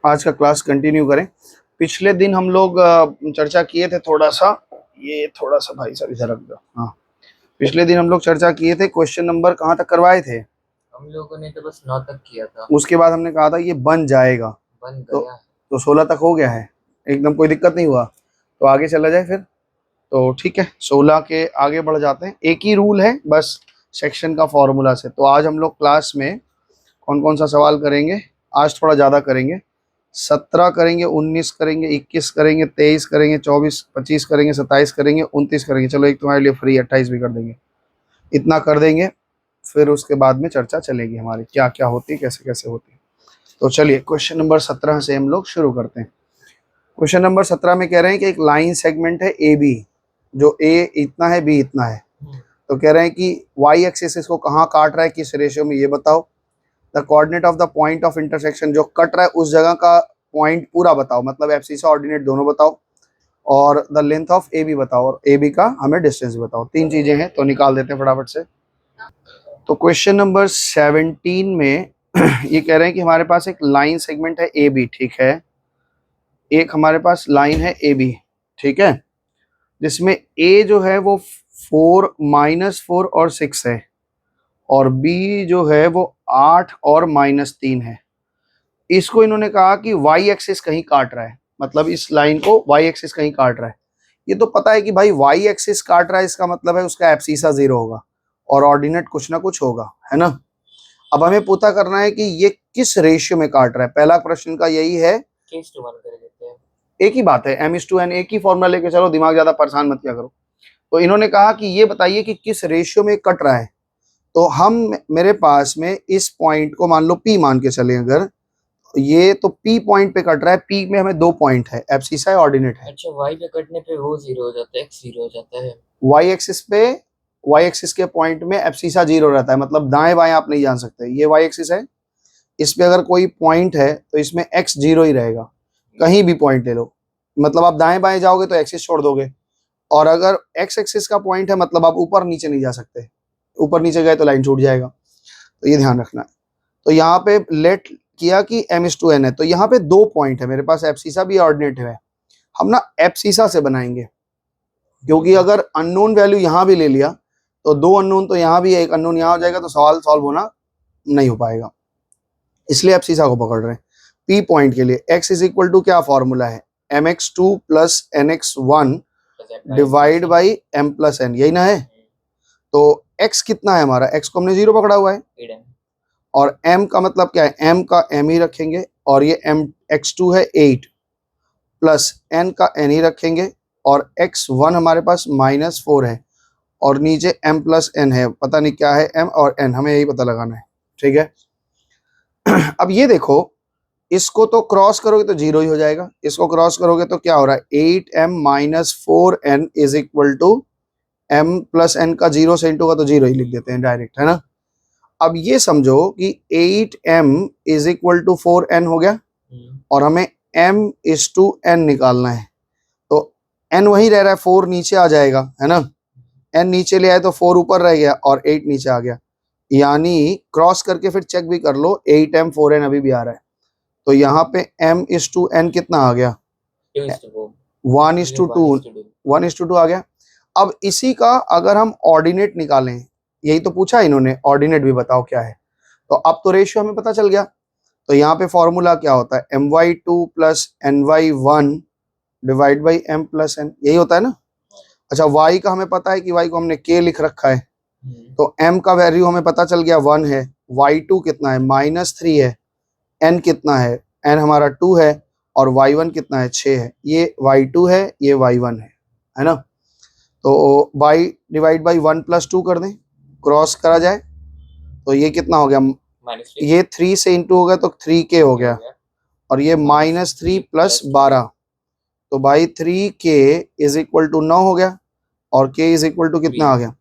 आज का class continue करें। पिछले दिन हम लोग चर्चा किए थे थोड़ा सा, ये थोड़ा सा भाई साहब इधर रख दो। हाँ, पिछले दिन हम लोग चर्चा किए थे, क्वेश्चन नंबर कहाँ तक करवाए थे हम लोगों ने? तो बस 9 तक किया था। उसके बाद हमने कहा था ये बन जाएगा, बन तो गया। 16 तक हो गया है, एकदम कोई दिक्कत नहीं हुआ। तो आगे चला जाए फिर। तो ठीक है, 16 के आगे बढ़ जाते हैं। एक ही रूल है बस, सेक्शन का फॉर्मूला से। तो आज हम लोग क्लास में कौन कौन सा सवाल करेंगे, आज थोड़ा ज़्यादा करेंगे। 17 करेंगे, 19 करेंगे, 21 करेंगे, 23 करेंगे, 24 25 करेंगे, 27 करेंगे, 29 करेंगे। चलो एक तुम्हारे लिए फ्री, 28 भी कर देंगे। इतना कर देंगे, फिर उसके बाद में चर्चा चलेगी हमारी, क्या क्या होती है, कैसे कैसे होती है। तो चलिए क्वेश्चन नंबर 17 से हम लोग शुरू करते हैं। क्वेश्चन नंबर 17 में कह रहे हैं कि एक लाइन सेगमेंट है ए बी, जो ए इतना है, बी इतना है। तो कह रहे हैं कि वाई एक्सिस इसको कहाँ काट रहा है, किस रेशियो में, ये बताओ। The coordinate of the point of intersection, जो कट रहा है उस जगह का पॉइंट पूरा बताओ, मतलब एब्सिसा ऑर्डिनेट दोनों बताओ, और the length of A B बताओ, और ए बी का हमें डिस्टेंस बताओ। तीन चीजें हैं, तो निकाल देते हैं फटाफट से। तो क्वेश्चन नंबर 17 में ये कह रहे हैं कि हमारे पास एक लाइन सेगमेंट है ए बी, ठीक है। एक हमारे पास लाइन है ए बी, ठीक है, जिसमें ए जो है वो 4 -4 और 6 है, और बी जो है वो 8 और -3 है। इसको इन्होंने कहा कि वाई एक्सिस कहीं काट रहा है, मतलब इस लाइन को वाई एक्सिस कहीं काट रहा है। ये तो पता है कि भाई वाई एक्सिस काट रहा है, इसका मतलब है उसका एब्सिसा 0 होगा और ऑर्डिनेट कुछ ना कुछ होगा, है ना। अब हमें पता करना है कि ये किस रेशियो में काट रहा है। पहला प्रश्न का यही है, कर देते हैं। एक ही बात है, m/n, एक ही फॉर्मूला लेके चलो, दिमाग ज्यादा परेशान मत किया करो। तो इन्होंने कहा कि ये बताइए कि किस रेशियो में कट रहा है। तो हम, मेरे पास में इस पॉइंट को मान लो P मान के चले, अगर ये तो P पॉइंट पे कट रहा है, P में हमें दो पॉइंट है, एब्सिसा है, ऑर्डिनेट है। अच्छा, वाई पे कटने पे वो 0 हो जाता है, x 0 हो जाता है। वाई एक्सिस पे, वाई एक्सिस के पॉइंट में एब्सिसा 0 रहता है, मतलब दाएं बाएं आप नहीं जान सकते। ये वाई एक्सिस है, इस पे अगर कोई पॉइंट है तो इसमें x 0 ही रहेगा, कहीं भी पॉइंट ले लो। मतलब आप दाएं बाएं जाओगे तो एक्सिस छोड़ दोगे, और अगर x एक्सिस का पॉइंट है मतलब आप ऊपर नीचे नहीं जा सकते, ऊपर नीचे गए तो लाइन छूट जाएगा। तो ये ध्यान रखना है। तो यहाँ पे लेट किया कि m/n है, तो यहाँ पे दो पॉइंट है मेरे पास, एब्सिसा भी ऑर्डिनेट है। हम ना एब्सिसा से बनाएंगे, क्योंकि अगर अननोन वैल्यू यहाँ भी ले लिया तो दो अननोन तो यहाँ भी है, एक अननोन यहाँ हो जाएगा, तो सवाल सॉल्व होना नहीं हो पाएगा। इसलिए एब्सिसा को पकड़ रहे हैं। पी पॉइंट के लिए x इज इक्वल टू क्या फॉर्मूला है, mx2 + nx1 divide by m+n, यही ना है। तो x कितना है हमारा, x को हमने 0 पकड़ा हुआ है, और m का मतलब क्या है, m का m ही रखेंगे, और ये x2 है 8 प्लस n का n ही रखेंगे, और x1 हमारे पास -4 है, और नीचे m+n है, पता नहीं क्या है m और n, हमें यही पता लगाना है, ठीक है। अब ये देखो, इसको तो क्रॉस करोगे तो 0 ही हो जाएगा, इसको क्रॉस करोगे तो क्या हो रहा है, 8m - 4n is equal to m+n का 0 से इंटू का तो 0 ही लिख देते हैं डायरेक्ट, है ना। अब ये समझो कि 8m is equal to 4n हो गया, और हमें m/n निकालना है। तो n वही रह रहा है, 4 नीचे आ जाएगा, है ना। n नीचे ले आए तो 4 ऊपर रह गया और 8 नीचे आ गया, यानी क्रॉस करके फिर चेक भी कर लो, 8m 4n अभी भी आ रहा है। तो यहाँ पे m/n कितना आ गया, 1:2, 1:2 आ गया। अब इसी का अगर हम ऑर्डिनेट निकालें, यही तो पूछा इन्होंने, ऑर्डिनेट भी बताओ क्या है। तो अब तो रेशियो हमें पता चल गया। तो यहाँ पे फॉर्मूला क्या होता है, my2 + ny1 divide by m+n, यही होता है ना। अच्छा, y का हमें पता है कि y को हमने k लिख रखा है, तो m का वैल्यू हमें पता चल गया 1 है, y2 कितना है -3 है, n कितना है, n हमारा 2 है, और y1 कितना है 6 है। ये y2 है, ये y1 है ना। तो y डिवाइड बाई 1 + 2 कर दें, क्रॉस करा जाए तो ये कितना हो गया, ये 3 से इंटू हो गया तो 3k हो गया, और ये -3 + 12, तो भाई 3k इज इक्वल टू 9 हो गया, और k इज इक्वल टू कितना आ गया।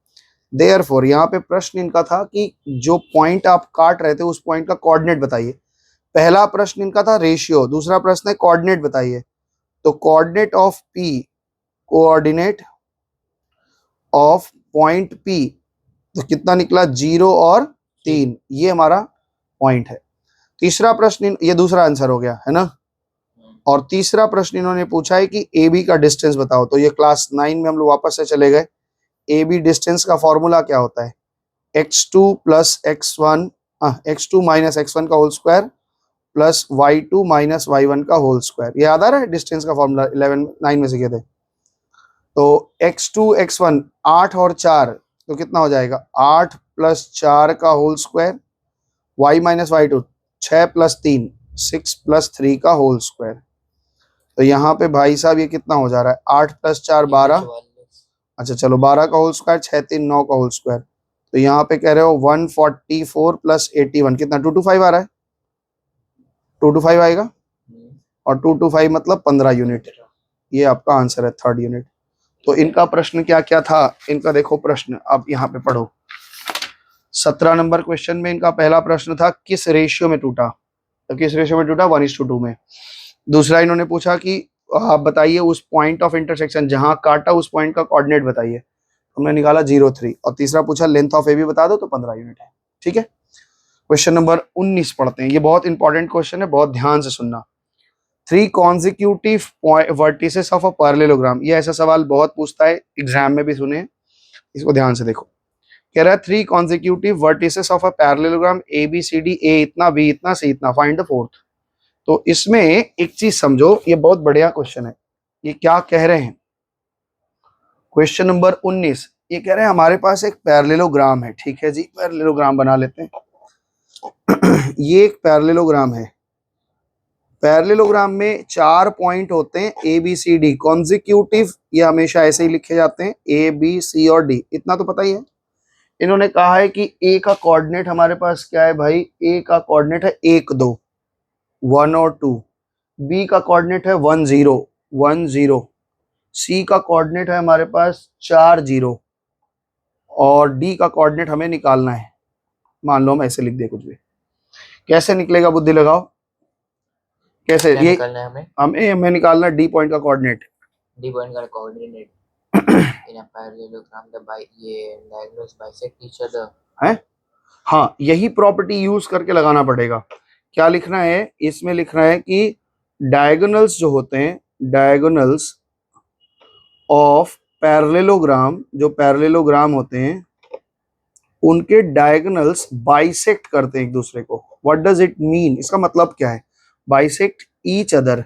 देयरफॉर यहाँ पे प्रश्न इनका था कि जो पॉइंट आप काट रहे थे उस पॉइंट का कोऑर्डिनेट बताइए। पहला प्रश्न इनका था रेशियो, दूसरा प्रश्न है कोऑर्डिनेट बताइए। तो coordinate of p, coordinate of point p, तो कितना निकला, 0 और 3, ये हमारा पॉइंट है। तीसरा प्रश्न, ये दूसरा आंसर हो गया, है ना। और तीसरा प्रश्न इन्होंने पूछा है कि ए बी का डिस्टेंस बताओ। तो ये क्लास 9 में हम लोग वापस से चले गए। ए बी डिस्टेंस का फॉर्मूला क्या होता है? x2 plus x1 x2 minus x1 का whole square plus y2 minus y1 का होल स्क्वायर। ये याद आ रहा है डिस्टेंस का फॉर्मूला? 9 में सीखे थे। तो x2 x1 8 और 4 तो कितना हो जाएगा? 8 प्लस 4 का whole square, y minus y2 6 plus 3 6 plus 3 का होल स्क्वायर। तो यहाँ पे भाई साहब ये कितना हो जा रहा है? 8 प्लस 4 12। अच्छा चलो 12 का होल स्क्वायर, 6 3 9 का होल स्क्वायर। तो यहाँ पे कह रहे हो 144 प्लस 81 कितना? 225 आ रहा है। 225 आएगा और 225 मतलब 15 यूनिट। ये आपका आंसर है, थर्ड यूनिट। तो इनका प्रश्न क्या क्या था? इनका देखो प्रश्न, आप यहाँ पे पढ़ो। 17 नंबर क्वेश्चन में इनका पहला प्रश्न था किस रेशियो में टूटा? तो किस रेशियो में टूटा? 1:2 में। दूसरा इन्होंने पूछा कि आप बताइए उस पॉइंट ऑफ इंटरसेक्शन जहां काटा उस पॉइंट का कोऑर्डिनेट बताइए। हमने निकाला 0.3। और तीसरा पूछा लेंथ ऑफ ए बी बता दो, तो 15 यूनिट है। ठीक है, क्वेश्चन नंबर 19 पढ़ते हैं। ये बहुत इंपॉर्टेंट क्वेश्चन है, बहुत ध्यान से सुनना। 3 consecutive vertices of a parallelogram. ये ऐसा सवाल बहुत पूछता है, एग्जाम में भी सुने, इसको ध्यान से देखो। कह रहा है 3 consecutive vertices of a parallelogram A B C D, A इतना, बी इतना, सी इतना, फाइंड द फोर्थ। तो इसमें एक चीज समझो, ये बहुत बढ़िया क्वेश्चन है। ये क्या कह रहे हैं? क्वेश्चन नंबर 19 ये कह रहे हैं हमारे पास एक पैरेललोग्राम है। ठीक है जी, पैरेललोग्राम बना लेते हैं। ये एक पैरेललोग्राम है। पैरेललोग्राम में 4 पॉइंट होते हैं A B C D consecutive. ये हमेशा ऐसे ही लिखे जाते हैं, ए बी सी और डी, इतना तो पता ही है। इन्होंने कहा है कि ए का कोऑर्डिनेट हमारे पास क्या है भाई? ए का कोऑर्डिनेट है 1 2 1 और 2। बी का कोऑर्डिनेट है 1 0 1 0। सी का कोऑर्डिनेट है हमारे पास 4 0। और डी का कोऑर्डिनेट हमें निकालना है। मान लो हम ऐसे लिख दे कुछ भी, कैसे निकलेगा? बुद्धि लगाओ। कैसे? क्या ये निकालना है हमें? हमें निकालना डी पॉइंट का कोऑर्डिनेट। डी पॉइंट का coordinate in a parallelogram the ये डायगोनल्स बाइसेक्ट ईच अदर है। हाँ, यही प्रॉपर्टी यूज करके लगाना पड़ेगा। क्या लिखना है इसमें? लिखना है कि डायगोनल्स जो होते हैं, डायगोनल्स ऑफ पैरेललोग्राम, जो पैरेललोग्राम होते हैं उनके डायगोनल्स बाइसेक्ट करते हैं एक दूसरे को। What does it mean? इसका मतलब क्या है? बाइसेक्ट ईच अदर,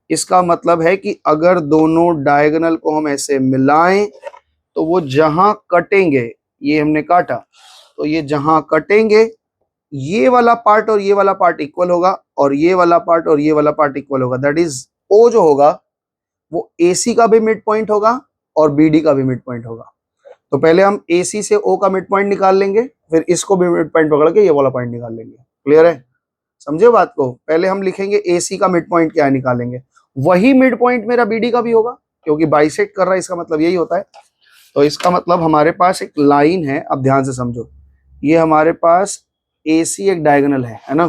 इसका मतलब है कि अगर दोनों डायगोनल को हम ऐसे मिलाएं तो वो जहां कटेंगे, ये हमने काटा, तो ये जहां कटेंगे ये वाला पार्ट और ये वाला पार्ट इक्वल होगा, और ये वाला पार्ट और ये वाला पार्ट इक्वल होगा। दैट इज ओ जो होगा वो AC का भी मिड पॉइंट होगा और BD का भी मिड पॉइंट होगा। तो पहले हम AC से O का मिड पॉइंट निकाल लेंगे, फिर इसको भी मिड पॉइंट पकड़ के ये वाला पॉइंट निकाल लेंगे। क्लियर है? समझे बात को? पहले हम लिखेंगे AC का मिड पॉइंट क्या है, निकालेंगे। वही मिड पॉइंट मेरा BD का भी होगा, क्योंकि बाइसेक्ट कर रहा है, इसका मतलब यही होता है। तो इसका मतलब हमारे पास एक लाइन है, अब ध्यान से समझो। ये हमारे पास AC एक डायगोनल है ना?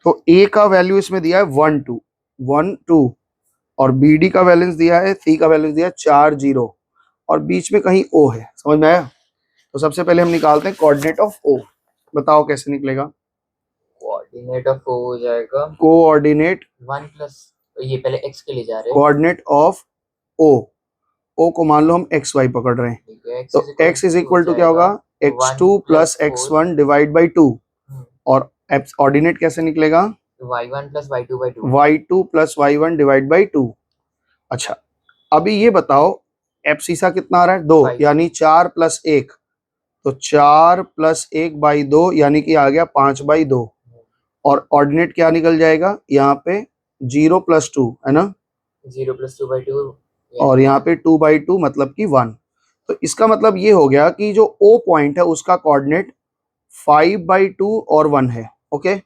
तो A का वैल्यू इसमें दिया है 1 2 1 2, और BD का वैलेंस दिया है, C का वैलेंस दिया है 4 0, और बीच में कहीं O है। समझ में आया? तो सबसे पहले हम निकालते हैं कोऑर्डिनेट ऑफ O। बताओ कैसे निकलेगा? कोऑर्डिनेट ऑफ ओ हो जाएगा कोऑर्डिनेट 1 प्लस, ये पहले x के लिए जा रहे हैं। कोऑर्डिनेट ऑफ O, O को मान लो हम XY पकड़ रहे हैं, ठीक है, तो x इज इक्वल टू क्या होगा? x2 plus x1 divide by 2। और ऑर्डिनेट कैसे निकलेगा? y1 plus y2 by 2। y2 plus y1 divide by 2। अच्छा, अभी ये बताओ एब्सिसा कितना आ रहा है? 2, यानी 4 प्लस 1, तो 4 प्लस 1 बाई 2 यानी कि आ गया 5 बाई 2। और ऑर्डिनेट क्या निकल जाएगा यहाँ पे? 0 प्लस 2 है ना? 0 प्लस 2 बाई 2, और यहाँ पे 2 बाई 2 मतलब कि 1। तो इसका मतलब ये हो गया कि जो O पॉइंट है उसका कोऑर्डिनेट 5 बाई 2 और 1 है। ओके,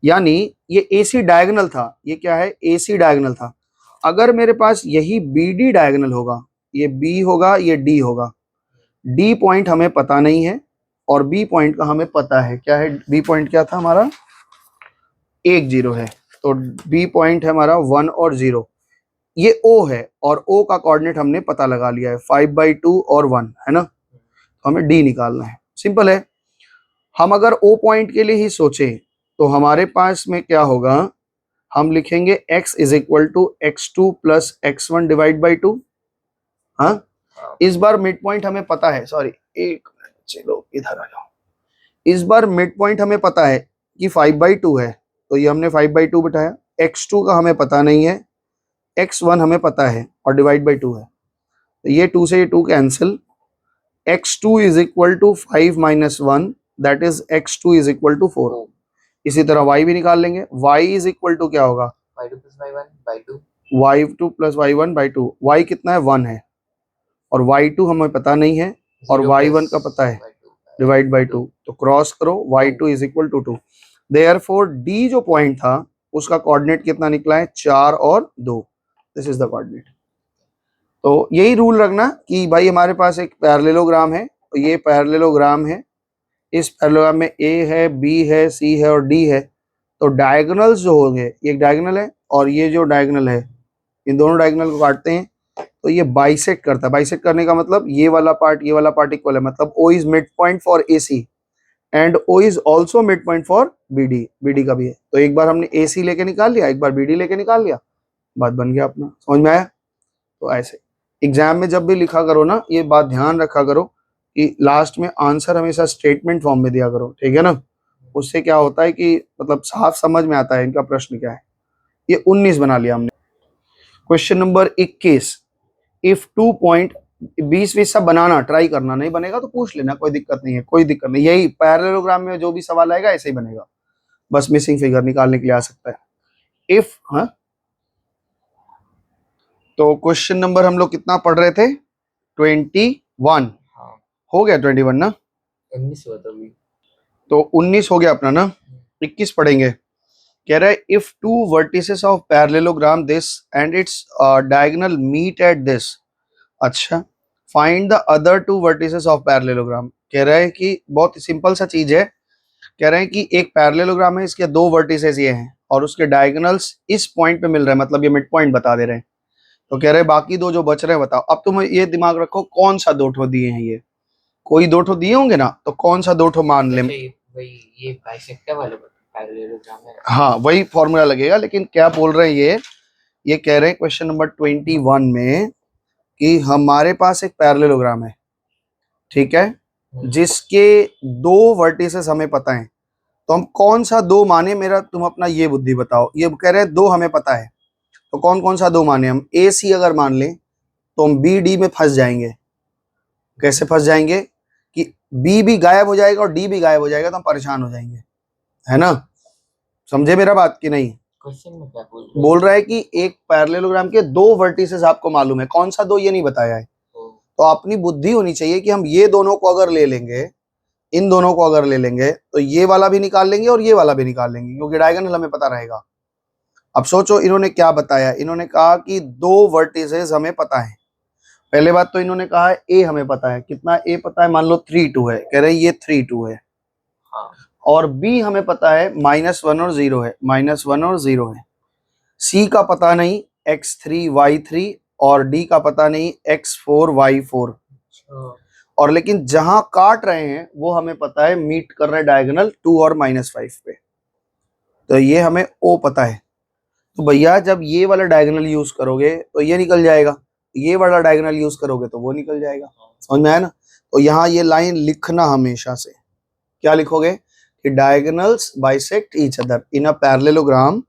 यानी ये AC डायगोनल था। ये क्या है? AC डायगोनल था। अगर मेरे पास यही BD डायगोनल होगा, ये B होगा, ये D होगा। D पॉइंट हमें पता नहीं है और B पॉइंट का हमें पता है। क्या है B पॉइंट? क्या था हमारा? 1 0 है, तो B पॉइंट है हमारा 1 और 0। ये O है और O का कोऑर्डिनेट हमने पता लगा लिया है, 5 बाई 2 और 1 है ना? तो हमें D निकालना है। सिंपल है। हम अगर O पॉइंट के लिए ही सोचें तो हमारे पास में क्या होगा? हम लिखेंगे x is equal to x2 plus x1 divide by 2। हाँ, इस बार मिड पॉइंट हमें पता है, सॉरी एक मिनट, चलो इधर आ जाओ। इस बार मिड पॉइंट हमें पता है कि 5/2 है, तो ये हमने 5/2 बिठाया। x2 का हमें पता नहीं है, x1 हमें पता है और डिवाइड बाई 2 है, तो ये 2 से ये 2 cancel. x2 is equal to 5 minus 1, that is x2 is equal to 4। इसी तरह y भी निकाल लेंगे, y इज इक्वल टू क्या होगा, y2 plus y1 by 2। y2 plus y1 by 2। y कितना है, 1 है, और y2 हमें पता नहीं है, और 0 y1 का plus पता है, y2 डिवाइड बाई 2, तो क्रॉस करो, y2 is equal to 2। Therefore d जो पॉइंट था उसका कोऑर्डिनेट कितना निकला है, 4 और 2। This is the coordinate. तो यही रूल रखना कि भाई हमारे पास एक पैरेललोग्राम है, तो ये पैरेललोग्राम है, इस पैरेललोग्राम में a है, b है, c है और d है। तो डायगोनल्स जो होंगे, ये एक डायगोनल है और ये जो डायगोनल है, इन दोनों डायगोनल को काटते हैं तो ये बाइसेक्ट करता है। बाइसेक्ट करने का मतलब ये वाला पार्ट इक्वल है, मतलब O is mid point for AC and O is also mid point for BD, BD का भी है। तो एक बार हमने AC लेके निकाल लिया, एक बार BD लेके निकाल लिया, बात बन गया अपना। समझ में आया? तो ऐसे एग्जाम में जब भी लिखा करो ना, ये बात ध्यान रखा करो कि लास्ट में आंसर हमेशा स्टेटमेंट फॉर्म में दिया करो, ठीक है ना। उससे क्या होता है कि मतलब साफ समझ में आता है इनका प्रश्न क्या है। ये 19 बना लिया हमने। क्वेश्चन नंबर 21, इफ 2 पॉइंट, 20 सब बनाना ट्राई करना, नहीं बनेगा तो पूछ लेना, कोई दिक्कत नहीं है, कोई दिक्कत नहीं। यही पैरेललोग्राम में जो भी सवाल आएगा ऐसे ही बनेगा, बस मिसिंग फिगर निकालने के लिए आ सकता है। इफ, हाँ, तो क्वेश्चन नंबर हम लोग कितना पढ़ रहे थे, 21। हाँ, हो गया 21 ना, 19 हुआ था अभी। तो 19 हो गया अपना ना, 21 पढ़ेंगे। कह रहा है if two vertices of parallelogram this and its diagonal meet at this. अच्छा, find the other two vertices of parallelogram. कह रहा है कि बहुत सिंपल सा चीज है, कह रहे हैं कि एक पैरेललोग्राम है, इसके दो वर्टिसेस ये हैं और उसके डायगोनल्स इस पॉइंट पे मिल रहे हैं, मतलब ये मिड पॉइंट बता दे रहे हैं। तो कह रहे हैं बाकी दो जो बच रहे हैं बताओ। अब तुम ये दिमाग रखो कौन सा दो ठो दिए हैं, ये कोई दो ठो दिए होंगे ना, तो कौन सा दो ठो मान ले। वही ये बाइसेक्टर वाला पैरेललोग्राम है। हाँ, वही फॉर्मूला लगेगा, लेकिन क्या बोल रहे हैं ये कह रहे हैं क्वेश्चन नंबर 21 में कि हमारे पास एक पैरेललोग्राम है, ठीक है, जिसके दो वर्टिसेस हमें पता है, तो हम कौन सा दो माने, मेरा तुम अपना ये बुद्धि बताओ। ये कह रहे हैं दो हमें पता है, तो कौन कौन सा दो माने हम। ए सी अगर मान लें तो हम बी डी में फंस जाएंगे। कैसे फंस जाएंगे कि बी भी गायब हो जाएगा और डी भी गायब हो जाएगा, तो हम परेशान हो जाएंगे, है ना। समझे मेरा बात कि नहीं? क्वेश्चन में क्या बोल रहा है कि एक पैरेललोग्राम के दो वर्टिसेस आपको मालूम है, कौन सा दो ये नहीं बताया है। तो अपनी बुद्धि होनी चाहिए कि हम ये दोनों को अगर ले लेंगे, इन दोनों को अगर ले लेंगे तो ये वाला भी निकाल लेंगे और ये वाला भी निकाल लेंगे, क्योंकि डायगोनल हमें पता रहेगा। अब सोचो इन्होंने क्या बताया, इन्होंने कहा कि दो वर्टिसेस हमें पता है। पहले बात तो इन्होंने कहा है ए हमें पता है, कितना ए पता है, मान लो 3 2 है, कह रहे हैं ये 3 2 है। हाँ। और बी हमें पता है -1 और 0 है, -1 और 0 है। सी का पता नहीं x3 y3, और डी का पता नहीं x4 y4। और लेकिन जहां काट रहे हैं वो हमें पता है, मीट कर रहे हैं डायगोनल 2 और -5 पे, तो ये हमें ओ पता है। तो भैया जब ये वाला डायगोनल यूज करोगे तो ये निकल जाएगा, ये वाला डायगोनल यूज करोगे तो वो निकल जाएगा। समझ में आया ना। तो यहाँ ये लाइन लिखना हमेशा से, क्या लिखोगे कि diagonals bisect each other in a parallelogram.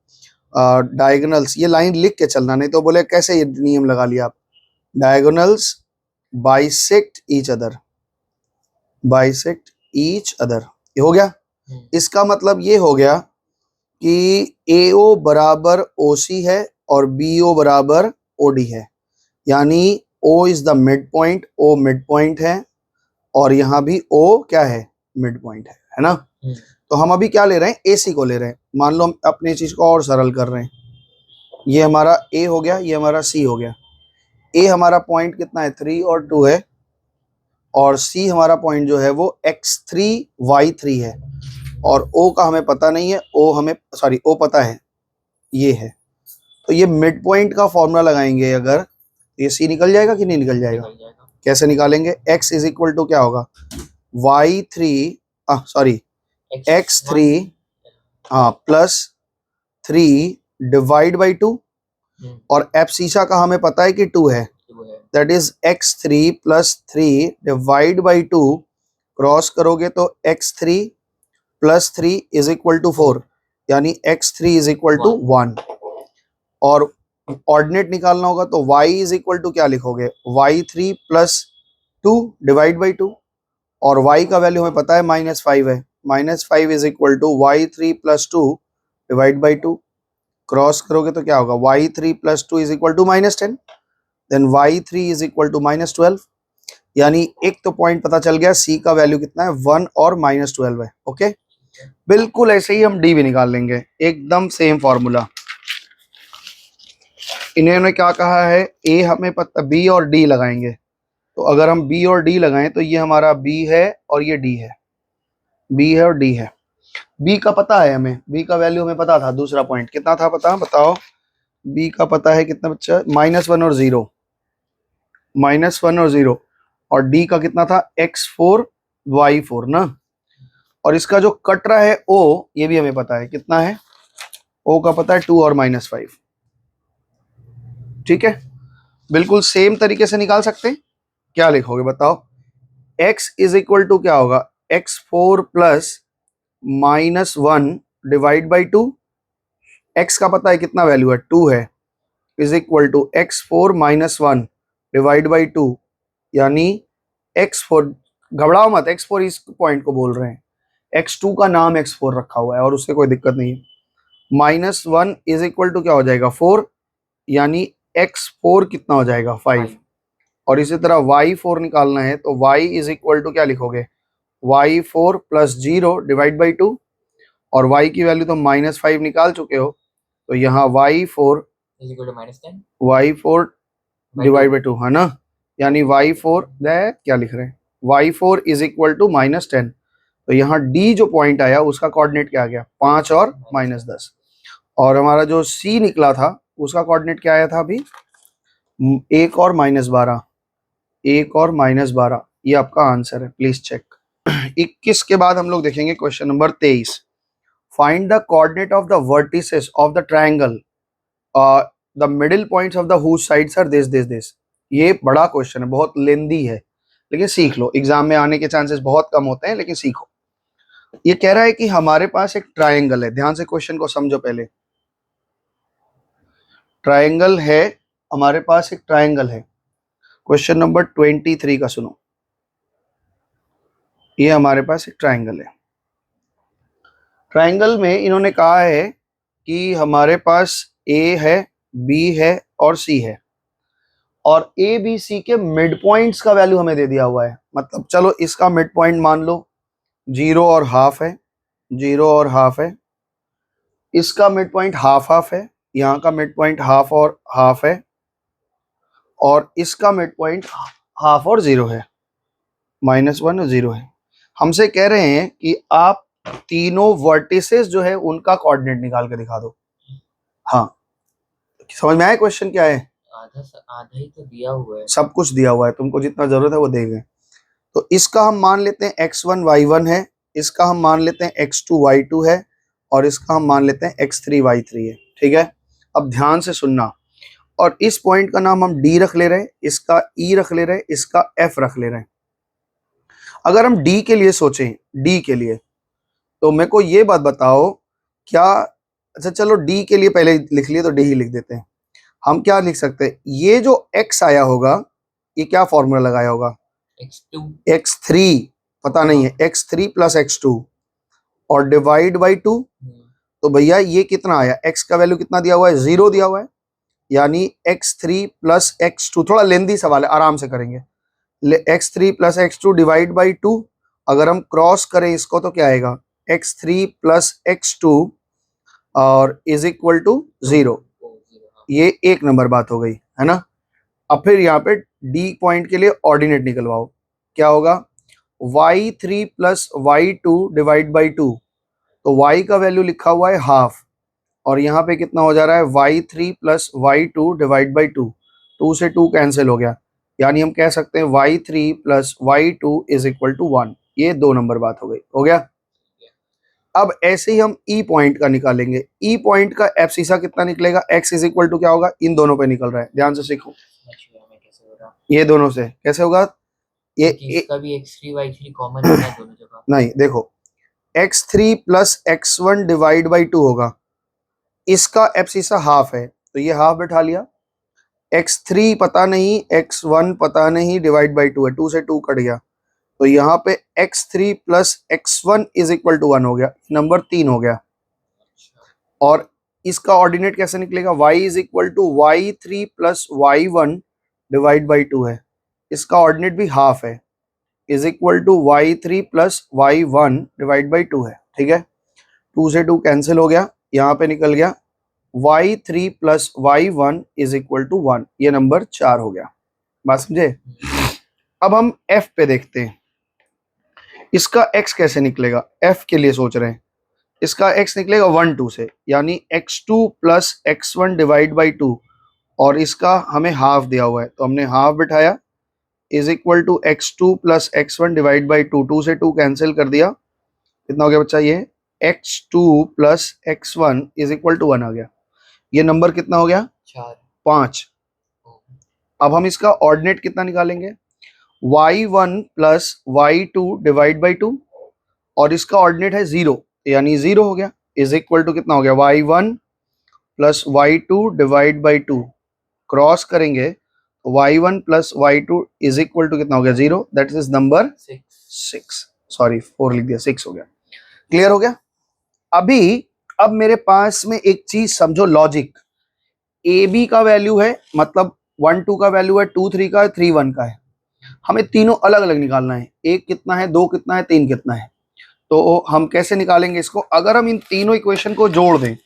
Diagonals, ये लाइन लिख के चलना, नहीं तो बोले कैसे ये नियम लगा लिया आप। Diagonals bisect each other, bisect each other, ये हो गया। इसका मतलब ये हो गया कि AO बराबर OC है और BO बराबर OD है, यानी O is the mid point, O mid point है, और यहाँ भी O क्या है, मिड पॉइंट है ना। तो हम अभी क्या ले रहे हैं, AC को ले रहे हैं। मान लो हम अपनी चीज को और सरल कर रहे हैं, ये हमारा A हो गया, ये हमारा C हो गया। A हमारा पॉइंट कितना है, 3 और 2 है, और C हमारा पॉइंट जो है वो x3 y3 है, और O का हमें पता नहीं है, O पता है, ये है। तो ये मिड पॉइंट का फॉर्मूला लगाएंगे अगर, ये C निकल जाएगा कि नहीं निकल जाएगा? कैसे निकालेंगे, x इज इक्वल टू क्या होगा, x3 हाँ प्लस 3 डिवाइड बाई 2, और एब्सिशा का हमें पता है कि 2 है, that is x3 plus 3 divide by 2, cross करोगे तो x3 plus 3 is equal to 4, यानी x3 इज इक्वल टू 1। और ऑर्डिनेट निकालना होगा तो y इज इक्वल टू क्या लिखोगे, y3 प्लस 2 डिवाइड बाई 2, और y का वैल्यू हमें पता है -5 है, -5 is equal to y3 plus 2 divide by 2, cross करोगे तो क्या होगा, y3 plus 2 is equal to -10, then y3 is equal to -12, यानी एक तो पॉइंट पता चल गया, c का वैल्यू कितना है 1 और -12 है। ओके, बिल्कुल ऐसे ही हम d भी निकाल लेंगे, एकदम सेम फॉर्मूला। इन्होंने क्या कहा है, a हमें पता, b और d लगाएंगे, तो अगर हम b और d लगाएं तो ये हमारा b है और ये d है, b है और d है। b का पता है हमें, b का वैल्यू हमें पता था, दूसरा पॉइंट कितना था पता, बताओ, b का पता है कितना बच्चा, -1 और 0, -1 और 0, और d का कितना था x4 y4 ना, और इसका जो कट रहा है o, ये भी हमें पता है कितना है, o का पता है 2 और -5। ठीक है, बिल्कुल सेम तरीके से निकाल सकते हैं। क्या लिखोगे बताओ, x इज इक्वल टू क्या होगा, x4 plus -1 divide by 2, x का पता है कितना वैल्यू है 2 है, is equal to x4 -1 divide by 2, यानी x4, घबराओ मत, x4 इस पॉइंट को बोल रहे हैं, x2 का नाम x4 रखा हुआ है और उससे कोई दिक्कत नहीं है। -1 इज इक्वल टू क्या हो जाएगा 4, यानी x4 कितना हो जाएगा 5, और इसी तरह y4 निकालना है तो y इज इक्वल टू क्या लिखोगे, y4 प्लस 0 डिवाइड बाई 2, और y की वैल्यू तो -5 निकाल चुके हो, तो यहाँ y4 is equal to -10, y4 divide by 2 है ना, यानी y4 क्या लिख रहे हैं, y4 इज इक्वल टू -10, तो यहाँ d जो पॉइंट आया उसका कोऑर्डिनेट क्या आ गया 5 और -10, और हमारा जो c निकला था उसका कोऑर्डिनेट क्या आया था अभी, 1 और -12, 1 और -12, ये आपका आंसर है, प्लीज चेक। 21 के बाद हम लोग देखेंगे question number 23, find the coordinate of the vertices of the triangle, the middle points of the whose sides are this. ये बड़ा क्वेश्चन है, बहुत लेंदी है, लेकिन सीख लो, एग्जाम में आने के चांसेस बहुत कम होते हैं, लेकिन सीखो। ये कह रहा है कि हमारे पास एक ट्रायंगल है, ध्यान से क्वेश्चन को समझो पहले, ट्रायंगल है, हमारे पास एक ट्रायंगल है। क्वेश्चन नंबर 23 का सुनो, ये हमारे पास एक ट्रायंगल है, ट्रायंगल में इन्होंने कहा है कि हमारे पास A है, B है और C है, और A B C के मिड पॉइंट्स का वैल्यू हमें दे दिया हुआ है, मतलब चलो इसका मिड पॉइंट मान लो 0 और हाफ है, 0 और हाफ है, इसका मिड पॉइंट हाफ है, यहाँ का मिड पॉइंट हाफ और हाफ है, और इसका मिड पॉइंट हाफ और 0 है, -1 और 0 है। हमसे कह रहे हैं कि आप तीनों वर्टिसेस जो है उनका कोऑर्डिनेट निकाल के दिखा दो। हाँ, समझ में आया क्वेश्चन क्या है, आधा ही तो दिया हुआ है, सब कुछ दिया हुआ है, तुमको जितना जरूरत है वो देंगे। तो इसका हम मान लेते हैं x1 y1 है, इसका हम मान लेते हैं x2 y2 है, और इसका हम मान लेते हैं x3 y3 है। ठीक है, अब ध्यान से सुनना, और इस पॉइंट का नाम हम D रख ले रहे हैं, इसका E रख ले रहे हैं, इसका F रख ले रहे हैं। अगर हम D के लिए सोचें, D के लिए, तो मेरे को ये बात बताओ, क्या, अच्छा चलो D के लिए पहले लिख लिए तो D ही लिख देते हैं। हम क्या लिख सकते हैं, ये जो x आया होगा, ये क्या फॉर्मूला लगाया होगा, x3 पता नहीं है, x3 प्लस x2 और डिवाइड बाई 2, तो भैया ये कितना आया, x का वैल्यू कितना दिया हुआ है 0 दिया हुआ है, यानी x3 प्लस x2, थोड़ा लेंदी सवाल है, आराम से करेंगे, x3 plus x2 divide by 2, अगर हम क्रॉस करें इसको तो क्या आएगा, x3 प्लस x2 और इज इक्वल टू 0, ये एक नंबर बात हो गई है ना। अब फिर यहाँ पे D पॉइंट के लिए ऑर्डिनेट निकलवाओ, क्या होगा y3 plus y2 divide by 2, तो y का वैल्यू लिखा हुआ है हाफ, और यहाँ पे कितना हो जा रहा है y3 plus y2 divide by 2, 2 से 2 कैंसिल हो गया, यानी हम कह सकते हैं y3 plus y2 is equal to 1, ये 2 नंबर बात हो गई, हो गया। अब ऐसे ही हम ई पॉइंट का निकालेंगे। ई पॉइंट का एब्सिसा कितना निकलेगा? x इज इक्वल टू क्या होगा? इन दोनों पे निकल रहा है, ध्यान से सीखो। कैसे हो रहा? ये दोनों से कैसे होगा? ये इसका भी x3 y3 कॉमन है दोनों जगह। नहीं, देखो x3 plus x1 divide by 2 होगा, इसका एब्सिसा हाफ है तो ये हाफ बैठा लिया। x3 पता नहीं, x1 पता नहीं, डिवाइड बाई 2 है, 2 से 2 कट गया, तो यहाँ पे x3 plus x1 is equal to 1 हो गया, नंबर 3 हो गया। और इसका ऑर्डिनेट कैसे निकलेगा? y is equal to y3 plus y1 divide by 2 है, इसका ऑर्डिनेट भी हाफ है, is equal to y3 plus y1 divide by 2 है। ठीक है, 2 से 2 कैंसिल हो गया, यहाँ पे निकल गया y3 plus y1 is equal to 1, ये नंबर 4 हो गया। बात समझे? अब हम f पे देखते हैं, इसका x कैसे निकलेगा? f के लिए सोच रहे हैं, इसका x निकलेगा 1 2 से, यानी x2 plus x1 divide by 2, और इसका हमें हाफ दिया हुआ है तो हमने हाफ बिठाया, is equal to x2 plus x1 divide by 2, 2 से 2 कैंसिल कर दिया, कितना हो गया बच्चा? ये x2 plus x1 is equal to 1 आ गया। ये नंबर कितना हो गया? 5। अब हम इसका ऑर्डिनेट कितना निकालेंगे? y1 plus y2 divide by 2, और इसका ऑर्डिनेट है 0, यानी 0 हो गया, इज इक्वल टू कितना हो गया? y1 plus y2 divide by 2, cross करेंगे y1 plus y2 is equal to कितना हो गया? 0, दैट इज नंबर 6, सॉरी 4 लिख दिया, 6 हो गया। क्लियर हो गया? अभी अब मेरे पास में एक चीज समझो, लॉजिक। ए बी का वैल्यू है, मतलब 1 2 का वैल्यू है, 2 3 का है, 3 1 का है, हमें तीनों अलग अलग निकालना है, एक कितना है, दो कितना है, तीन कितना है। तो हम कैसे निकालेंगे इसको? अगर हम इन तीनों इक्वेशन को जोड़ दें,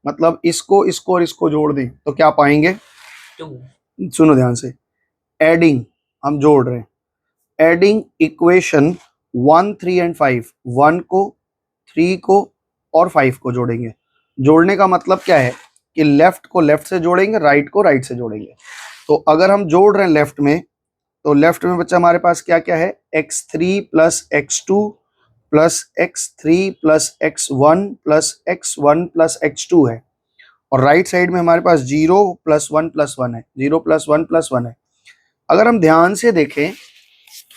मतलब इसको इसको और इसको जोड़ दें, तो क्या पाएंगे? 2। सुनो ध्यान से, एडिंग, हम जोड़ रहे हैं, एडिंग इक्वेशन 1 3 एंड 5, 1 को, 3 को और 5 को जोड़ेंगे। जोड़ने का मतलब क्या है कि लेफ्ट को लेफ्ट से जोड़ेंगे, राइट को राइट से जोड़ेंगे। तो अगर हम जोड़ रहे हैं लेफ्ट में, तो लेफ्ट में बच्चा हमारे पास क्या क्या है? x3 plus x2 plus x3 plus x1 plus x1 plus x2 है, और राइट साइड में हमारे पास 0 प्लस 1 प्लस 1 है, 0 प्लस 1 प्लस 1 है। अगर हम ध्यान से देखें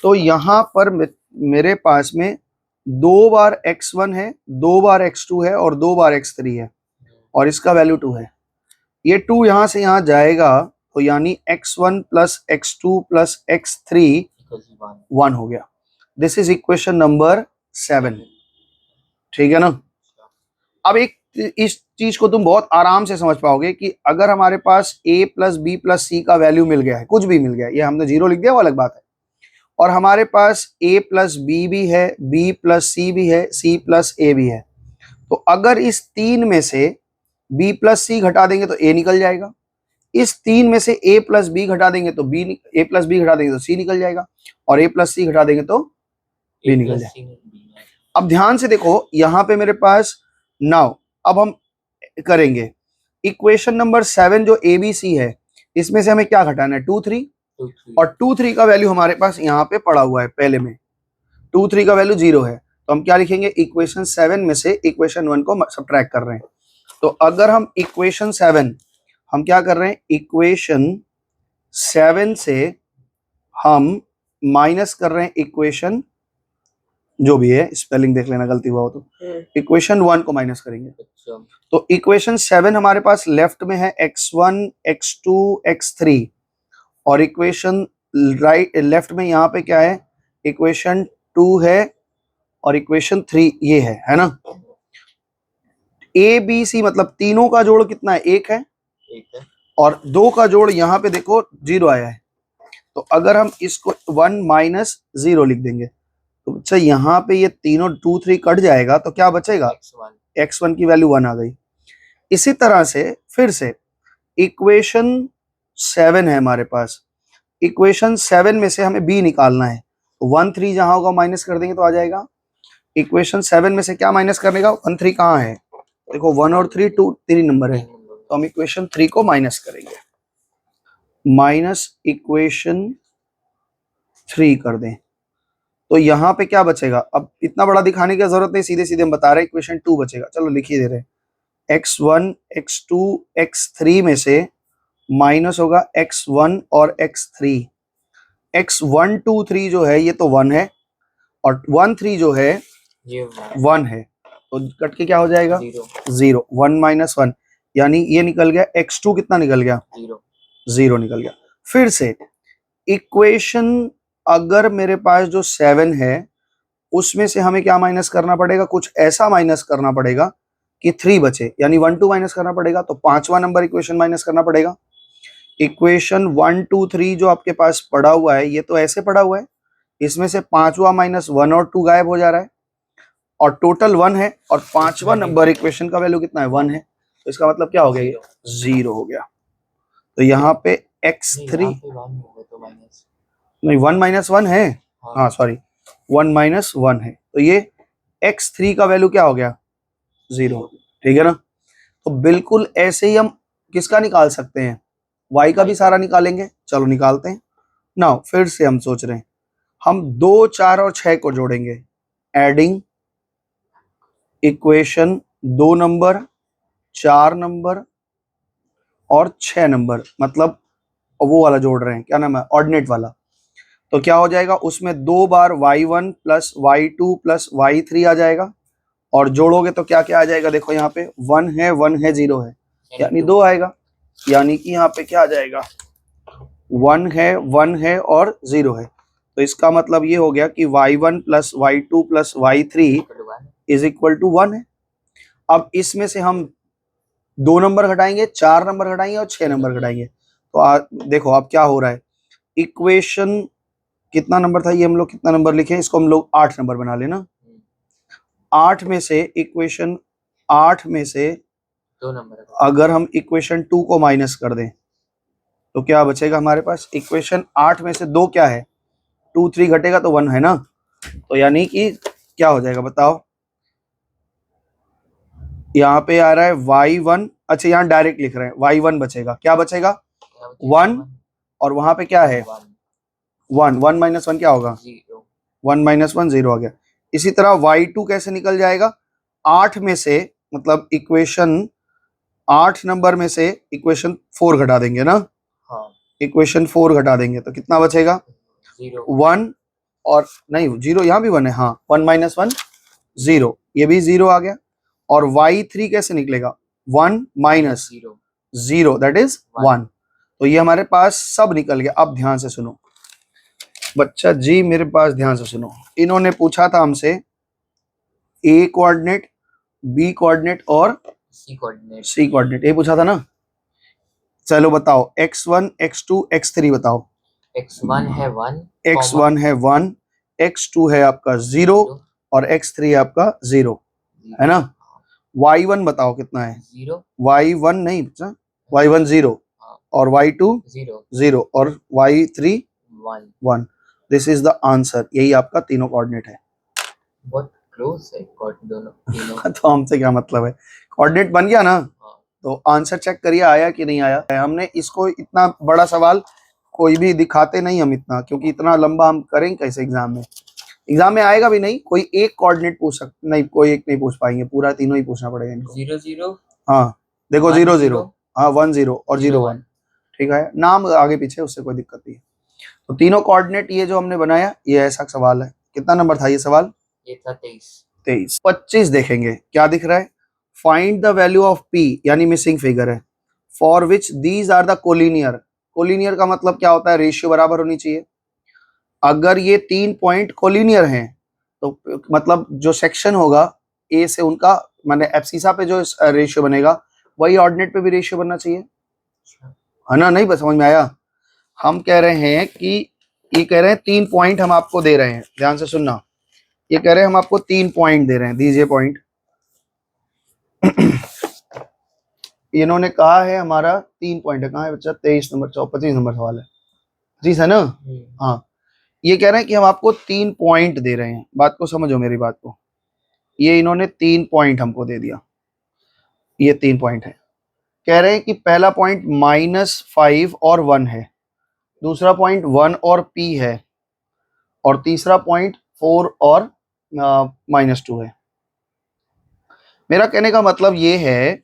तो यहाँ पर मेरे पास में 2 बार x1 है, 2 बार x2 है और 2 बार x3 है, और इसका वैल्यू 2 है। ये 2 यहाँ से यहाँ जाएगा, तो यानी x1 plus x2 plus x3 1 हो गया। This is equation number 7। ठीक है ना? अब एक इस चीज को तुम बहुत आराम से समझ पाओगे कि अगर हमारे पास a प्लस बी प्लस सी का वैल्यू मिल गया है, कुछ भी मिल गया, ये हमने 0 लिख दिया वो अलग बात है, और हमारे पास a प्लस बी भी है, b प्लस सी भी है, c प्लस a भी है, तो अगर इस 3 में से b प्लस सी घटा देंगे तो a निकल जाएगा, इस 3 में से a प्लस बी घटा देंगे तो a प्लस बी घटा देंगे तो c निकल जाएगा, और a प्लस सी घटा देंगे तो b निकल जाएगा। अब ध्यान से देखो, यहाँ पे मेरे पास नाउ अब हम करेंगे इक्वेशन नंबर 7 जो ए बी सी है, इसमें से हमें क्या घटाना है? 2 3, और 2 3 का वैल्यू हमारे पास यहाँ पे पड़ा हुआ है, पहले में 2 3 का वैल्यू 0 है, तो हम क्या लिखेंगे? इक्वेशन 7 में से इक्वेशन 1 को सब्ट्रैक्ट कर रहे हैं। तो अगर हम इक्वेशन 7 हम क्या कर रहे हैं? इक्वेशन 7 से हम माइनस कर रहे हैं इक्वेशन, जो भी है स्पेलिंग देख लेना गलती हुआ हो तो, इक्वेशन 1 को माइनस करेंगे। तो इक्वेशन 7 हमारे पास लेफ्ट में है x1 x2 x3, और इक्वेशन राइट लेफ्ट में यहाँ पे क्या है? इक्वेशन 2 है और इक्वेशन 3 ये है ना? ए बी सी मतलब तीनों का जोड़ कितना है? 1 है, और 2 का जोड़ यहाँ पे देखो 0 आया है, तो अगर हम इसको 1 माइनस 0 लिख देंगे तो बच्चा यहाँ पे ये तीनों 2 3 कट जाएगा, तो क्या बचेगा? x1 की वैल्यू 1 आ गई। इसी तरह से फिर से इक्वेशन 7 है हमारे पास, इक्वेशन 7 में से हमें b निकालना है, तो 1 3 जहां होगा माइनस कर देंगे तो आ जाएगा। इक्वेशन 7 में से क्या माइनस करने का? 1 3 कहाँ है? देखो 1 और 3 2 3 नंबर है, तो हम इक्वेशन 3 को माइनस करेंगे, माइनस इक्वेशन 3 कर दें, तो यहाँ पे क्या बचेगा? अब इतना बड़ा दिखाने की जरूरत नहीं, सीधे सीधे हम बता रहे हैं, इक्वेशन 2 बचेगा। चलो लिखिए दे रहे हैं, x1 x2 x3 में से माइनस होगा x1 और x3। x1 2 3 जो है ये तो 1 है, और 1 3 जो है ये 1 है, तो कट के क्या हो जाएगा? 0 0। 1 माइनस 1 यानी ये निकल गया। x2 कितना निकल गया? 0 0 निकल गया। फिर से इक्वेशन, अगर मेरे पास जो 7 है उसमें से हमें क्या माइनस करना पड़ेगा? कुछ ऐसा माइनस करना पड़ेगा कि 3 बचे, यानी 1 2 माइनस करना पड़ेगा। तो पांचवा नंबर इक्वेशन माइनस करना पड़ेगा। इक्वेशन 1 2 3 जो आपके पास पड़ा हुआ है ये तो ऐसे पड़ा हुआ है, इसमें से पांचवा माइनस 1 और 2 गायब हो जा रहा है, और टोटल 1 है, और पांचवा नंबर इक्वेशन का वैल्यू कितना है? 1 है। तो इसका मतलब क्या हो गया? ये 0 हो गया। तो यहाँ पे x3 नहीं, 1 माइनस 1 है, हाँ सॉरी 1 माइनस 1 है, तो ये x3 का वैल्यू क्या हो गया? 0। ठीक है ना? तो बिल्कुल ऐसे ही हम किसका निकाल सकते हैं? y का भी सारा निकालेंगे। चलो निकालते हैं ना। फिर से हम सोच रहे हैं, हम 2 4 और 6 को जोड़ेंगे, एडिंग इक्वेशन 2 नंबर 4 नंबर और 6 नंबर, मतलब वो वाला जोड़ रहे हैं, क्या नाम है, ऑर्डिनेट वाला। तो क्या हो जाएगा? उसमें 2 बार y1 plus y2 plus y3 आ जाएगा, और जोड़ोगे तो क्या क्या आ जाएगा? देखो यहाँ पे 1 है 1 है 0 है, यानी 2 आएगा। यानी कि यहाँ पे क्या आ जाएगा? 1 है और 0 है। तो इसका मतलब ये हो गया कि y1 plus y2 plus y3 is equal to 1 है। अब इसमें से हम 2 नंबर घटाएंगे, 4 नंबर घटाएंगे और 6 नंबर घटाएंगे। तो देखो अब क्या हो रहा है, इक्वेशन कितना नंबर था ये, हम लोग कितना नंबर लिखे, इसको हम लोग 8 नंबर बना लेना। 8 में से इक्वेशन 8 में से 2 नंबर अगर हम इक्वेशन 2 को माइनस कर दें तो क्या बचेगा हमारे पास? इक्वेशन 8 में से 2 क्या है? 2 3 घटेगा तो 1 है ना। तो यानी कि क्या हो जाएगा बताओ? यहाँ पे आ रहा है y1, अच्छा यहाँ डायरेक्ट लिख रहे हैं, y1 बचेगा, क्या बचेगा? 1, और वहां पे क्या है? 1 1 माइनस 1 क्या होगा? 1 माइनस 1 0 आ गया। इसी तरह y2 कैसे निकल जाएगा? 8 में से, मतलब इक्वेशन 8 नंबर में से इक्वेशन 4 घटा देंगे ना। हाँ। इक्वेशन 4 घटा देंगे तो कितना बचेगा? 1, और नहीं 0, यहाँ भी 1 है, हाँ 1 माइनस 1 0, ये भी 0 आ गया। और y3 कैसे निकलेगा? 1 माइनस 0 दैट इज 1। तो ये हमारे पास सब निकल गया। अब ध्यान से सुनो बच्चा जी, मेरे पास ध्यान से सुनो। इन्होंने पूछा था हमसे a कोऑर्डिनेट, b कोऑर्डिनेट और c कोऑर्डिनेट, ये पूछा था ना। चलो बताओ x1 x2 x3 बताओ। x1 है 1, x1 है 1, x2 है आपका 0 और x3 है आपका 0, है ना। y1 बताओ कितना है? 0, y1 नहीं बच्चा, y1 0 और y2 0 और y3 1। This is the answer. यही आपका तीनों कोऑर्डिनेट है। बहुत क्लोज है दोनों तीनों। तो हमसे क्या मतलब है, कोऑर्डिनेट बन गया ना। तो आंसर चेक करिए आया कि नहीं आया। हमने इसको इतना बड़ा सवाल कोई भी दिखाते नहीं हम इतना, क्योंकि इतना लंबा हम करेंगे कैसे एग्जाम में। एग्जाम में आएगा भी नहीं, कोई एक कोऑर्डिनेट पूछ सकते नहीं, कोई एक नहीं पूछ पाएंगे, पूरा तीनों ही पूछना पड़ेगा इनको। 0 0, हाँ देखो 0 0, हाँ 1 0 और 0 1, ठीक है, नाम आगे पीछे उससे कोई दिक्कत नहीं है। तो तीनों कोऑर्डिनेट ये जो हमने बनाया ये ऐसा सवाल है। कितना नंबर था ये सवाल? ये था 23। 25 देखेंगे क्या दिख रहा है। Find the value of p, यानी मिसिंग फिगर है, for which these are the collinear. Collinear का मतलब क्या होता है? रेशियो बराबर होनी चाहिए। अगर ये 3 पॉइंट कोलिनियर हैं तो मतलब जो सेक्शन होगा ए से उनका, माने एब्सिसा पे जो रेशियो बनेगा वही ऑर्डिनेट पे भी रेशियो बनना चाहिए, है ना। नहीं बस समझ में आया। हम कह रहे हैं कि ये कह रहे हैं 3 पॉइंट हम आपको दे रहे हैं, ध्यान से सुनना। ये कह रहे हैं हम आपको 3 पॉइंट दे रहे हैं, दीजिए पॉइंट। इन्होंने कहा है हमारा 3 पॉइंट है, कहाँ है बच्चा? 23 नंबर 25 नंबर सवाल है, 25 है ना। हाँ, ये कह रहे हैं कि हम आपको 3 पॉइंट दे रहे हैं। बात को समझो मेरी बात को। ये इन्होंने 3 पॉइंट हमको दे दिया, ये 3 पॉइंट है। कह रहे हैं कि पहला पॉइंट -5 और 1 है, दूसरा पॉइंट 1 और p है, और तीसरा पॉइंट 4 और -2 है। मेरा कहने का मतलब ये है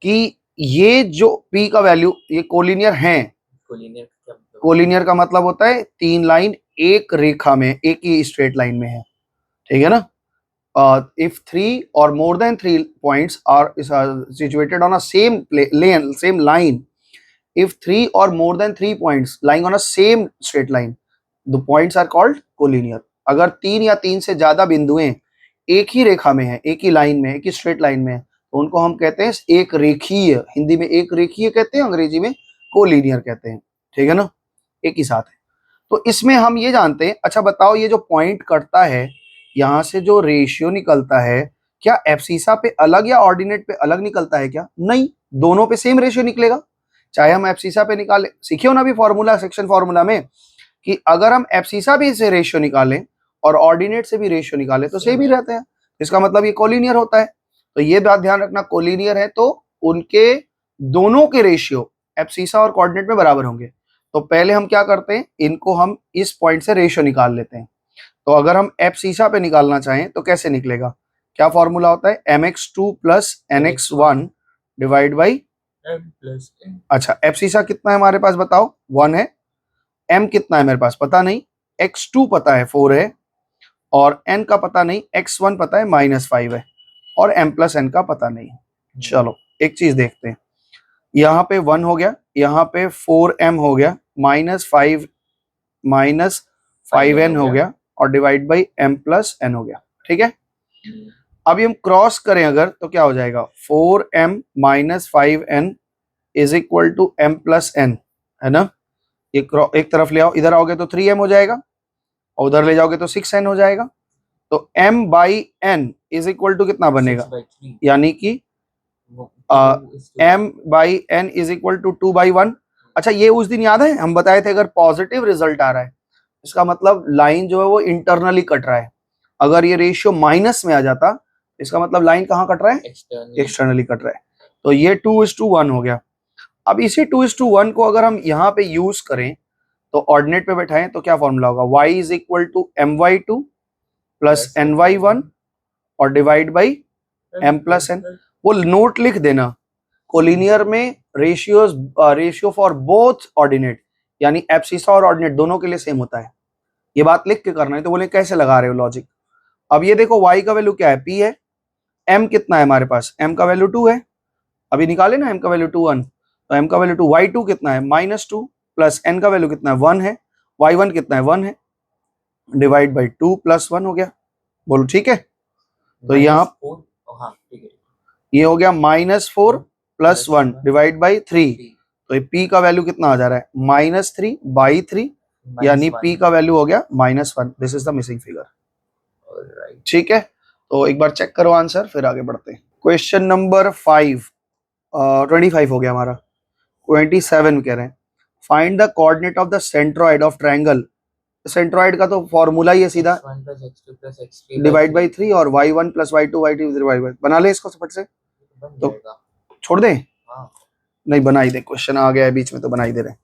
कि ये जो p का वैल्यू ये कोलिनियर हैं। कोलिनियर का क्या मतलब? कोलिनियर का मतलब होता है 3 लाइन एक रेखा में, एक ही स्ट्रेट लाइन में है, ठीक है ना। If 3 or more than 3 points are situated on a same line, if 3 or more than 3 points lying on a same straight line, the points are called collinear. अगर 3 या 3 से ज्यादा बिंदुएं एक ही रेखा में है, एक ही लाइन में, एक ही स्ट्रेट लाइन में है, तो उनको हम कहते हैं एक रेखीय। हिंदी में एक रेखीय कहते हैं, अंग्रेजी में कोलिनियर कहते हैं, ठीक है ना, एक ही साथ है। तो इसमें हम ये जानते हैं। अच्छा बताओ, ये जो पॉइंट कटता है, यहाँ से जो रेशियो निकलता है, क्या एब्सिसा पे अलग या ऑर्डिनेट पे अलग निकलता है क्या? नहीं, दोनों पे सेम रेशियो निकलेगा। चाहे हम एब्सिसा पे निकालें, सीखे हो ना अभी फॉर्मूला, सेक्शन फॉर्मूला में, कि अगर हम एब्सिसा भी से रेशियो निकालें और ऑर्डिनेट से भी रेशियो निकालें तो सेम ही रहते हैं। इसका मतलब ये कोलिनियर होता है। तो ये बात ध्यान रखना, कोलिनियर है तो उनके दोनों के रेशियो एब्सिसा और कोऑर्डिनेट में बराबर होंगे। तो पहले हम क्या करते हैं, इनको हम इस पॉइंट से रेशियो निकाल लेते हैं। तो अगर हम एब्सिसा पे निकालना चाहें तो कैसे निकलेगा? क्या फॉर्मूला होता है? mx2 plus nx1 divide by m+n। अच्छा, एब्सिसा कितना है हमारे पास बताओ? 1 है। m कितना है मेरे पास पता नहीं, x2 पता है 4 है, और n का पता नहीं, x1 पता है -5 है, और m+n का पता नहीं। चलो एक चीज देखते हैं, यहाँ पे 1 हो गया, यहाँ पे 4m हो गया, -5n हो गया, और डिवाइड बाई m+n हो गया, ठीक है। अभी हम क्रॉस करें अगर तो क्या हो जाएगा? 4m - 5n is equal to m+n, है ना। ये एक तरफ ले आओ, इधर आओगे तो 3m हो जाएगा, और उधर ले जाओगे तो 6n हो जाएगा। तो m/n इज इक्वल टू कितना बनेगा? 6/3। यानी कि m/n इज इक्वल टू 2/1। अच्छा, ये उस दिन याद है हम बताए थे, अगर पॉजिटिव रिजल्ट आ रहा है इसका मतलब लाइन जो है वो इंटरनली कट रहा है। अगर ये रेशियो माइनस में आ जाता, इसका मतलब लाइन कहाँ कट रहा है? एक्सटर्नली कट रहा है। तो ये 2:1 हो गया। अब इसी 2:1 को अगर हम यहाँ पे यूज करें तो ऑर्डिनेट पे बैठाएं तो क्या फॉर्मूला होगा? y is equal to my2 plus ny1 और डिवाइड बाई m+n। वो नोट लिख देना, कोलिनियर में रेशियो फॉर बोथ ऑर्डिनेट, यानी एब्सिसा और ऑर्डिनेट दोनों के लिए सेम होता है। ये बात लिख के करना है। तो बोले कैसे लगा रहे हो लॉजिक? अब ये देखो y का वैल्यू क्या है? p है। m कितना है हमारे पास? m का वैल्यू 2 है। अभी निकाले ना m का वैल्यू 2 1, तो m का वैल्यू 2, y2 कितना है? -2 प्लस n का वैल्यू कितना है? 1 है। y1 कितना है? 1 है, डिवाइड बाई 2 + 1 हो गया। बोलो ठीक है। तो यहाँ ये हो गया -4 + 1 डिवाइड बाई 3। तो ये p का वैल्यू कितना आ जा रहा है? -3/3, यानी p का वैल्यू हो गया -1। This is the missing figure, ठीक है। तो एक बार चेक करो आंसर, फिर आगे बढ़ते हैं। क्वेश्चन नंबर 25 हो गया हमारा। 27 कह रहे हैं, find the coordinate of the centroid of triangle. Centroid का तो फॉर्मूला ही है सीधा, डिवाइड बाई 3 और y1 + y2 डिवाइड बाई। बना ले इसको फट से, तो छोड़ दें? नहीं बना ही दे, क्वेश्चन आ गया है बीच में तो बना ही दे रहे,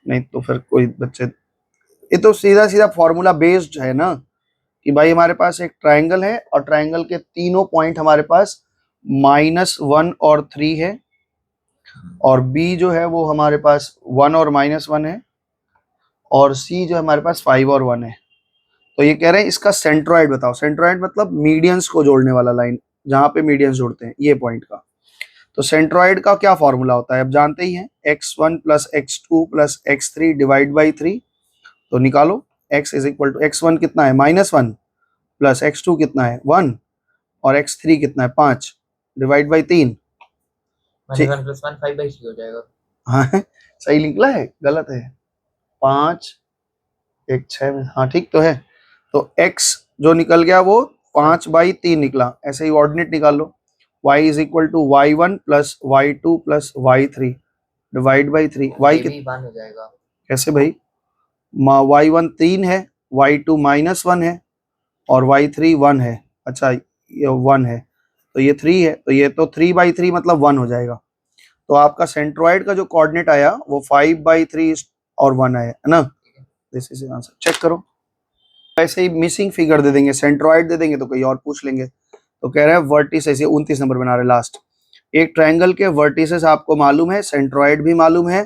नहीं तो फिर कोई बच्चे, ये तो सीधा सीधा फॉर्मूला बेस्ड है ना, कि भाई हमारे पास एक ट्रायंगल है और ट्रायंगल के तीनों पॉइंट हमारे पास -1 और 3 है, और बी जो है वो हमारे पास 1 और -1 है, और सी जो है हमारे पास 5 और 1 है। तो ये कह रहे हैं इसका सेंट्रॉइड बताओ। सेंट्रॉइड मतलब मीडियंस को जोड़ने वाला लाइन, जहां पे मीडियंस जोड़ते हैं ये पॉइंट का। तो सेंट्रॉइड का क्या फॉर्मूला होता है अब जानते ही हैं, x1 + x2 + x3 divide by 3। तो निकालो, x is equal to x1 कितना है? -1 प्लस x2 कितना है? 1, और x3 कितना है? 5 डिवाइड बाई 3। -1 + 1 5/3 हो जाएगा। हाँ सही निकला है? गलत है, 5 1 6 में, हाँ ठीक तो है। तो x जो निकल गया वो 5/3 निकला। ऐसे ही ऑर्डिनेट निकाल लो, y is equal to y1 + y2 + y3 divide by 3। y ये भी 1 हो जाएगा। कैसे भाई? y1 3 है, y2 -1 है, और y3 1 है। अच्छा ये 1 है, तो ये 3 है, तो ये तो 3/3 मतलब 1 हो जाएगा। तो आपका सेंट्रॉइड का जो कोऑर्डिनेट आया वो 5/3 और 1 आया, है ना। दिस इज आंसर, चेक करो। ऐसे ही मिसिंग फिगर दे देंगे, सेंट्रॉइड दे देंगे तो कोई और पूछ लेंगे। तो कह रहे हैं वर्टिसेस, ये 29 नंबर बना रहे लास्ट, एक ट्रायंगल के वर्टिसेस आपको मालूम है, सेंट्रॉइड भी मालूम है,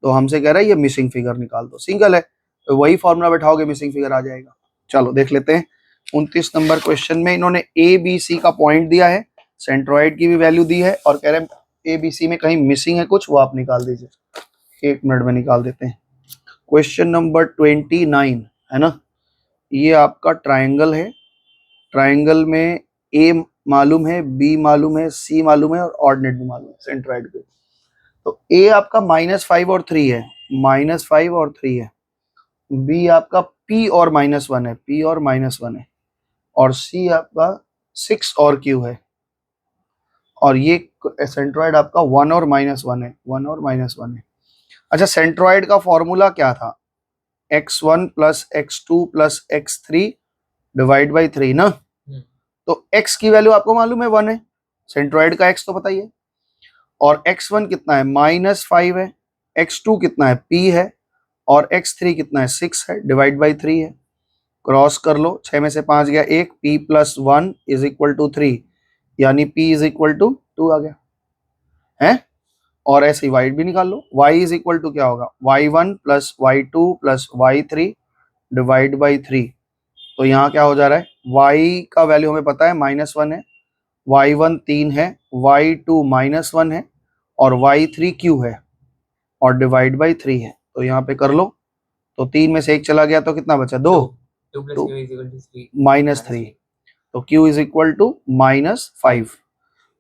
तो हमसे कह रहा है ये मिसिंग फिगर निकाल दो। सिंगल है तो वही फॉर्मूला बैठाओगे, मिसिंग फिगर आ जाएगा। चलो देख लेते हैं 29 नंबर क्वेश्चन में इन्होंने ए बी सी का पॉइंट दिया है, सेंट्रॉइड की भी वैल्यू दी है, और कह रहे हैं ए बी सी में कहीं मिसिंग है कुछ, वो आप निकाल दीजिए। 1 मिनट में निकाल देते हैं। क्वेश्चन नंबर 29 है ना, ये आपका ट्रायंगल है, ट्रायंगल में ए मालूम है, बी मालूम है, सी मालूम है, और ऑर्डिनेट भी मालूम है सेंट्रॉइड के। तो ए आपका -5 और 3 है, -5 और 3 है। बी आपका p और -1 है, p और -1 है, और c आपका 6 और q है, और ये सेंट्रॉइड आपका 1 और -1 है, 1 और -1 है। अच्छा, सेंट्रॉइड का फॉर्मूला क्या था, x1 + x2 + x3 divide by 3 ना। तो x की वैल्यू आपको मालूम है 1 है, सेंट्रॉइड का x तो पता ही है, और x1 कितना है -5 है, x2 कितना है p है, और x3 कितना है 6 है, डिवाइड बाई 3 है। क्रॉस कर लो, 6 में से 5 गया 1, p + 1 = 3, यानी p = 2 आ गया है। और ऐसे ही y भी निकाल लो, y = क्या होगा, y1 + y2 + y3 divide by 3। तो यहाँ क्या हो जा रहा है, y का वैल्यू हमें पता है -1 है, y1 3 है, y2 -1 है, और y3 q है, और डिवाइड बाई 3 है। तो यहाँ पे कर लो, तो 3 में से 1 चला गया तो कितना बचा, 2 -3, तो q = -5।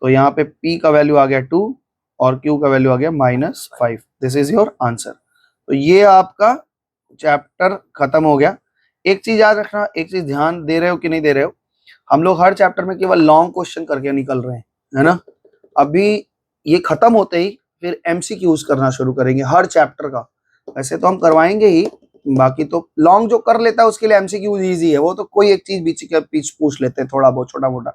तो यहाँ पे p का वैल्यू आ गया 2 और q का वैल्यू आ गया -5। This is your answer. तो ये आपका चैप्टर खत्म हो गया। एक चीज याद रखना, एक चीज ध्यान दे रहे हो कि नहीं दे रहे हो, हम लोग हर चैप्टर में केवल लॉन्ग क्वेश्चन करके निकल रहे हैं, है ना। अभी ये खत्म होते ही फिर एमसीक्यूज करना शुरू करेंगे हर चैप्टर का। वैसे तो हम करवाएंगे ही, बाकी तो लॉन्ग जो कर लेता है उसके लिए एमसीक्यूज इजी है, वो तो कोई एक चीज बीच के बीच पूछ लेते हैं, थोड़ा बहुत छोटा मोटा।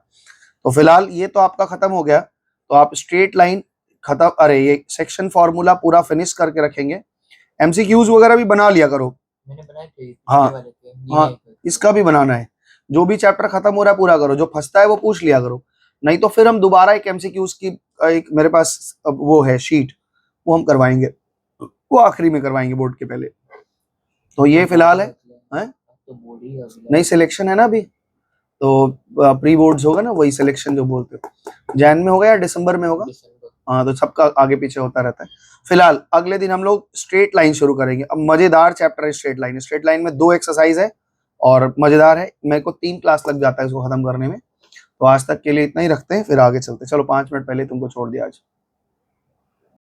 तो फिलहाल ये तो आपका खत्म हो गया, तो आप स्ट्रेट लाइन खत्म, अरे ये सेक्शन फॉर्मूला पूरा फिनिश करके रखेंगे। एमसीक्यूज वगैरह भी बना लिया करो, मैंने बनाए थे, हाँ हाँ, इसका भी बनाना है। जो भी चैप्टर खत्म हो रहा है पूरा करो, जो फंसता है वो पूछ लिया करो, नहीं तो फिर हम दोबारा एक एमसीक्यूज की एक मेरे पास वो है शीट, वो हम करवाएंगे, वो आखिरी में करवाएंगे बोर्ड के पहले। तो ये फिलहाल है, नई सिलेक्शन है ना अभी, तो प्री बोर्ड्स होगा ना, वही सिलेक्शन जो बोलते हो, जैन में होगा या दिसंबर में होगा, हाँ, तो सबका आगे पीछे होता रहता है। फिलहाल अगले दिन हम लोग स्ट्रेट लाइन शुरू करेंगे। अब मजेदार चैप्टर है स्ट्रेट लाइन, स्ट्रेट लाइन में 2 एक्सरसाइज है और मजेदार है, मेरे को 3 क्लास लग जाता है इसको खत्म करने में। तो आज तक के लिए इतना ही रखते हैं, फिर आगे चलते हैं। चलो 5 मिनट पहले तुमको छोड़ दिया आज।